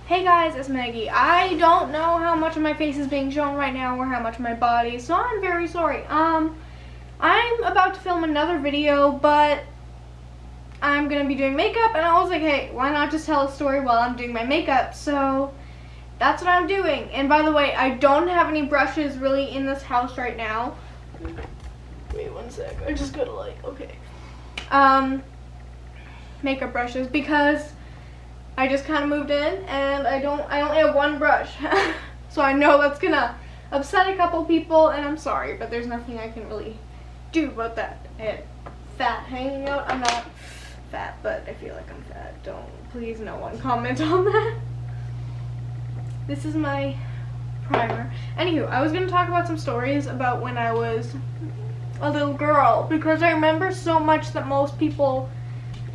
Hey guys, it's Maggie. I don't know how much of my face is being shown right now or how much of my body, so I'm very sorry. I'm about to film another video, but I'm gonna be doing makeup, and I was like, hey, why not just tell a story while I'm doing my makeup? So that's what I'm doing. And by the way, I don't have any brushes really in this house right now. Wait one sec. I just gotta okay. Makeup brushes because I just kind of moved in and I only have one brush. So I know that's gonna upset a couple people, and I'm sorry, but there's nothing I can really do about that. I had fat hanging out. I'm not fat, but I feel like I'm fat. Please no one comment on that. This is my primer. Anywho, I was gonna talk about some stories about when I was a little girl, because I remember so much that most people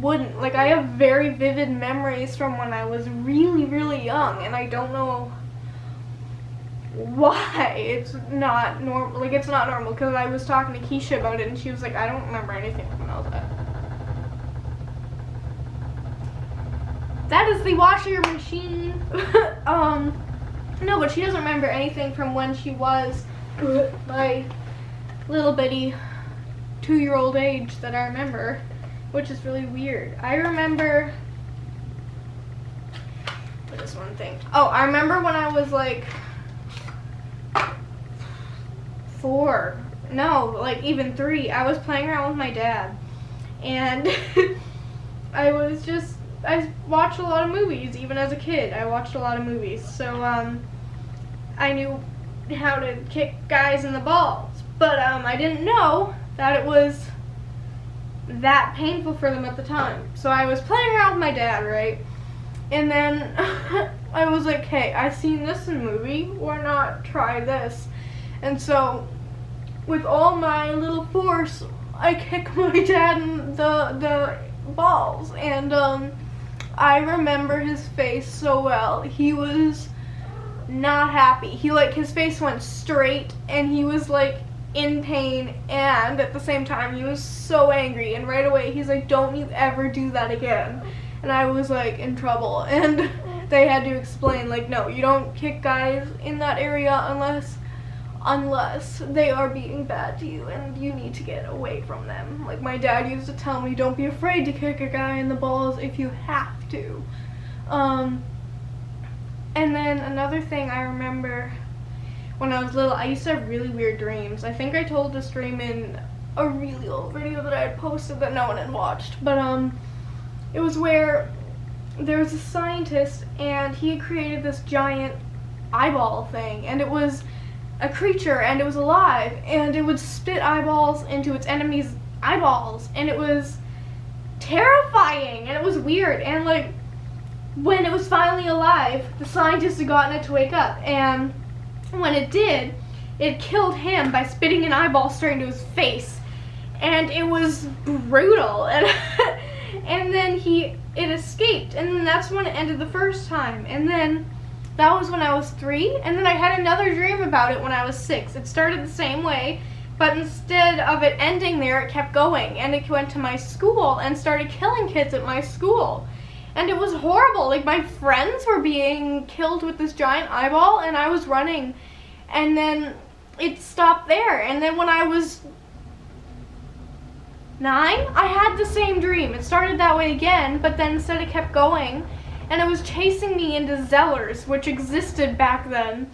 wouldn't. Like, I have very vivid memories from when I was really, really young, and I don't know why it's not normal. Like, it's not normal, because I was talking to Keisha about it, and she was like, I don't remember anything when I was that. That is the washer machine. No, but she doesn't remember anything from when she was my little bitty 2-year-old age that I remember, which is really weird. I remember, what is one thing? Oh, I remember when I was like 4, no, like even 3, I was playing around with my dad, and I watched a lot of movies. Even as a kid, I watched a lot of movies, so I knew how to kick guys in the balls, but I didn't know that it was that painful for them at the time. So I was playing around with my dad, right? And then I was like, hey, I've seen this in a movie, why not try this? And so with all my little force, I kicked my dad in the balls, and I remember his face so well. He was not happy. His face went straight, and he was like in pain, and at the same time he was so angry, and right away he's like, don't you ever do that again. And I was like in trouble, and they had to explain, like, no, you don't kick guys in that area unless they are being bad to you and you need to get away from them. Like, my dad used to tell me, don't be afraid to kick a guy in the balls if you have to. And then another thing I remember, when I was little, I used to have really weird dreams. I think I told this dream in a really old video that I had posted that no one had watched. But it was where there was a scientist, and he had created this giant eyeball thing, and it was a creature, and it was alive, and it would spit eyeballs into its enemies' eyeballs, and it was terrifying, and it was weird. And like, when it was finally alive, the scientist had gotten it to wake up, and when it did, it killed him by spitting an eyeball straight into his face, and it was brutal. And and then it escaped, and then that's when it ended the first time. And then that was when I was 3, and then I had another dream about it when I was 6. It started the same way, but instead of it ending there, it kept going, and it went to my school and started killing kids at my school. And it was horrible. Like, my friends were being killed with this giant eyeball, and I was running. And then it stopped there. And then when I was 9, I had the same dream. It started that way again, but then instead it kept going. And it was chasing me into Zellers, which existed back then.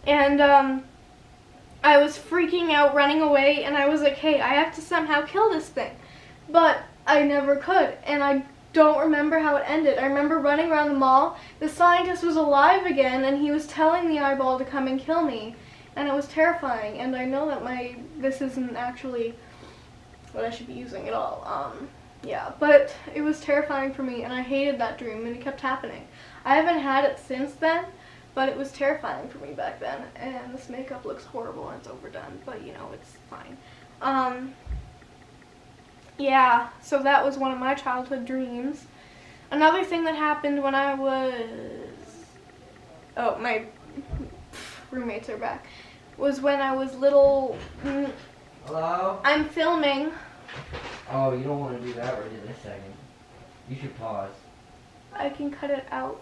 And I was freaking out, running away, and I was like, hey, I have to somehow kill this thing. But I never could, and I don't remember how it ended. I remember running around the mall. The scientist was alive again, and he was telling the eyeball to come and kill me, and it was terrifying. And I know that this isn't actually what I should be using at all. Yeah, but it was terrifying for me, and I hated that dream, and it kept happening. I haven't had it since then, but it was terrifying for me back then. And this makeup looks horrible and it's overdone, but you know, it's fine. Yeah, so that was one of my childhood dreams. Another thing that happened when I was, oh, my roommates are back, was when I was little. Hello? I'm filming. Oh, you don't want to do that right in this second. You should pause. I can cut it out.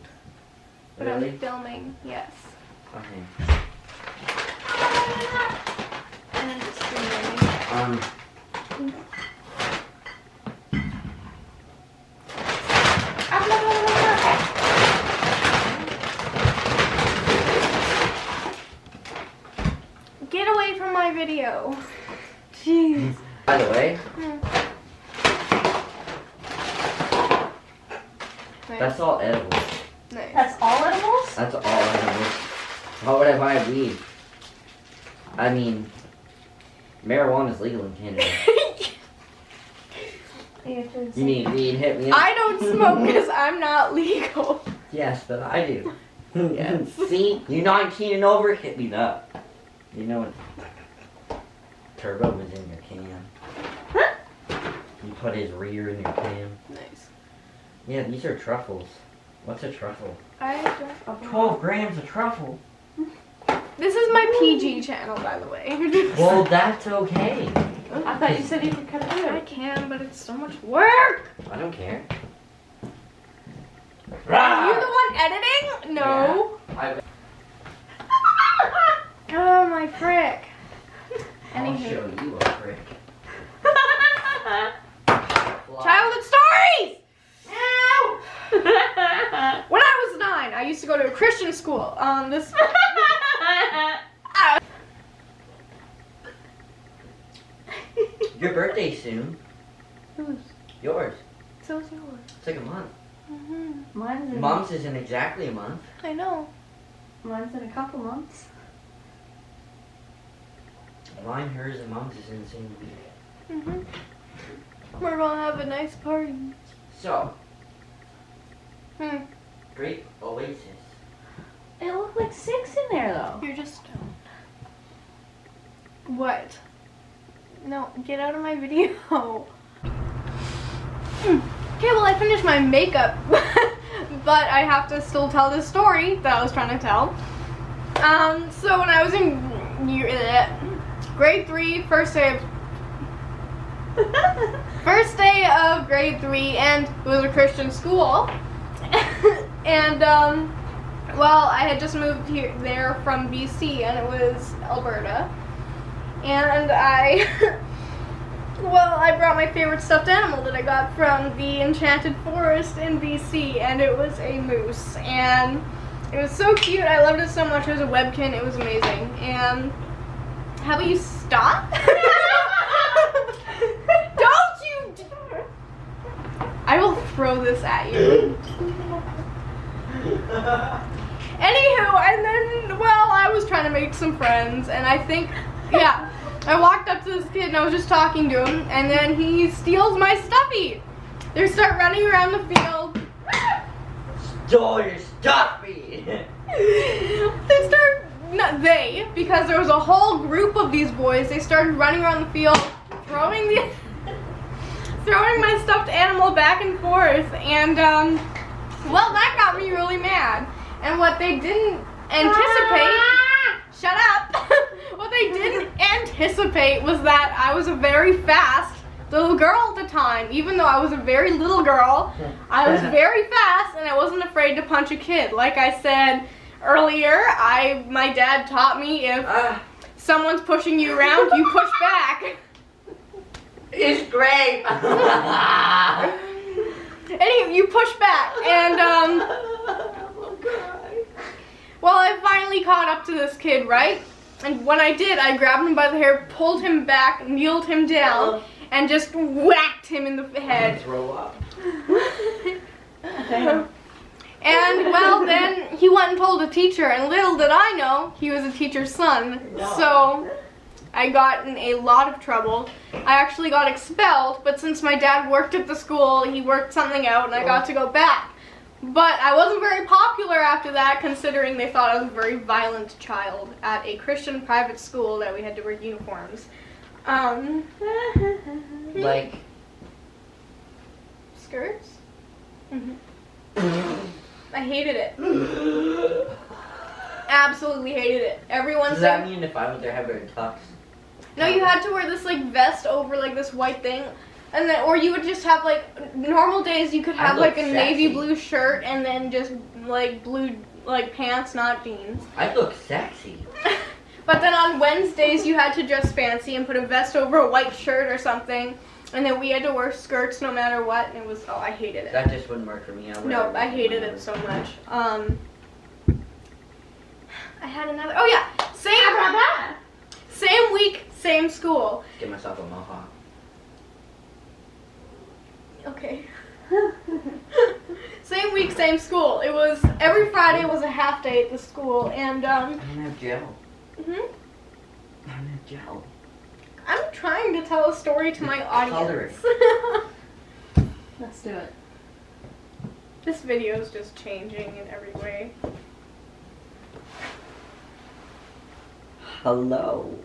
But Really? I'm filming, yes. Okay. And I'm just filming. Get away from my video. Jeez. By the way, Nice. that's all edibles. Nice. That's all edibles? That's all edibles. Why would I buy weed? I mean, marijuana is legal in Canada. You need weed, hit me up. I don't smoke because I'm not legal. Yes, but I do. Yes. See, you're 19 and over, hit me up. You know what? Turbo was in your can. You put his rear in your can. Nice. Yeah, these are truffles. What's a truffle? I don't. 12 grams of truffle. This is my PG channel, by the way. Well, that's okay. I thought you said you could cut it I out. can, but it's so much work. I don't care. Are you the one editing? No. Yeah, Oh my frick. I'll Anywho. show you a trick. Childhood stories! When I was 9, I used to go to a Christian school. This. Your birthday soon. Whose? Yours. So is yours. It's like a month. Mine's in, Mom's isn't exactly a month. I know. mine's in a couple months. Mine, hers, and mom's is in the same week. We're gonna have a nice party. So, Hmm. great oasis. It looked like 6 in there though. You're just stoned. What? No, get out of my video. Okay, well I finished my makeup, but I have to still tell this story that I was trying to tell. So when I was in grade 3, first day of grade 3, and it was a Christian school, and well, I had just moved there from BC, and it was Alberta, and I brought my favorite stuffed animal that I got from the Enchanted Forest in BC, and it was a moose, and it was so cute. I loved it so much. It was a webkin. It was amazing. And how about you stop? Don't you? I will throw this at you. Anywho, and then, well, I was trying to make some friends, and I think, yeah, I walked up to this kid and I was just talking to him, and then he steals my stuffy. They start running around the field. Stole your stuffy! They start, not they, because there was a whole group of these boys. They started running around the field, throwing my stuffed animal back and forth, and well, that got me really mad. And what they didn't anticipate, shut up. What they didn't anticipate was that I was a very fast little girl at the time. Even though I was a very little girl, I was very fast, and I wasn't afraid to punch a kid. Like I said earlier, my dad taught me if someone's pushing you around, you push back. It's great! Anyway, you push back, and well, I finally caught up to this kid, right? And when I did, I grabbed him by the hair, pulled him back, kneeled him down, and just whacked him in the head. Throw up. And well, then he went and told a teacher, and little did I know, he was a teacher's son. So I got in a lot of trouble. I actually got expelled, but since my dad worked at the school, he worked something out, and I got to go back. But I wasn't very popular after that, considering they thought I was a very violent child at a Christian private school that we had to wear uniforms. Like skirts? I hated it. Absolutely hated it. Everyone does that mean if I went there, have a tux? No, you had to wear this like vest over like this white thing. And then, or you would just have like, normal days you could have like a navy blue shirt and then just like blue like pants, not jeans. I look sexy. But then on Wednesdays you had to dress fancy and put a vest over a white shirt or something. And then we had to wear skirts no matter what. And it was, oh, I hated it. That just wouldn't work for me. No, I hated it so much. I had another, oh yeah, same week, same school. Get myself a mohawk. Okay. Same week, same school. It was, every Friday was a half day at the school. And, I don't have gel. hmm I don't have gel. I'm trying to tell a story to my audience. Let's do it. This video is just changing in every way. Hello.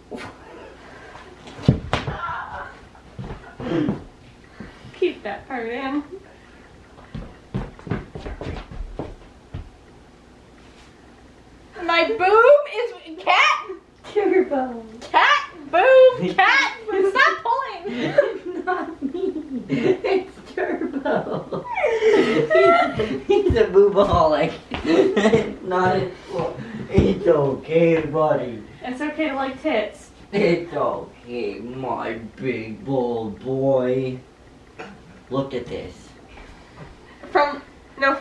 Keep that part in. My boob is cat. Turbo. Cat boob. Cat. Stop pulling. Not me. It's Turbo. He's a boobaholic. Not a, it's okay, buddy. It's okay to like tits. It's okay, my big bold boy. Look at this. From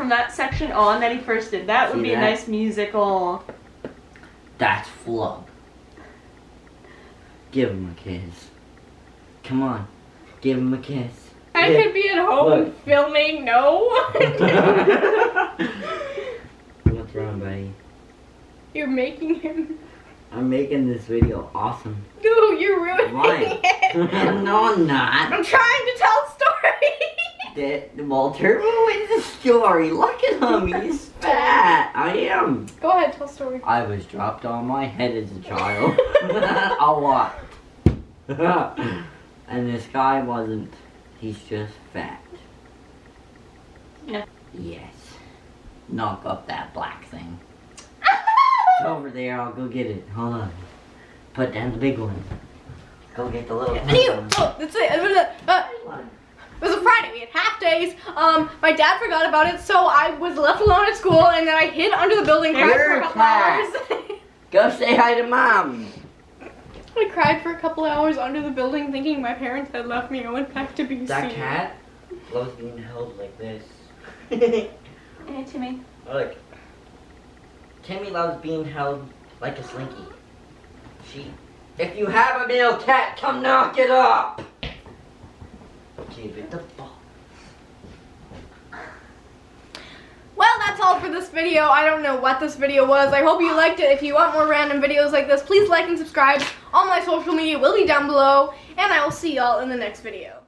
that section on that he first did. That would See be that? a nice musical. That's flub. Give him a kiss. Come on, give him a kiss. I could be at home Look. filming. No. What's wrong, buddy? You're making him. I'm making this video awesome. Ooh, you're ruining Why? it. No, I'm not. I'm trying to tell a story. Well, Turbo is the story. Look at him. He's fat. I am. Go ahead, tell a story. I was dropped on my head as a child. A lot. And this guy wasn't. He's just fat. Yeah. Yes. Knock up that black thing. It's over there. I'll go get it. Hold on. Put down the big one. Go get the little one. Oh, that's it. It was a Friday. We had half days. My dad forgot about it, so I was left alone at school, and then I hid under the building, cried for a couple hours. Go say hi to Mom. I cried for a couple hours under the building, thinking my parents had left me and went back to BC. That cat loves being held like this. Hey, Timmy. Look. Timmy loves being held like a slinky. If you have a male cat, come knock it up. Give it the ball. Well, that's all for this video. I don't know what this video was. I hope you liked it. If you want more random videos like this, please like and subscribe. All my social media will be down below, and I will see y'all in the next video.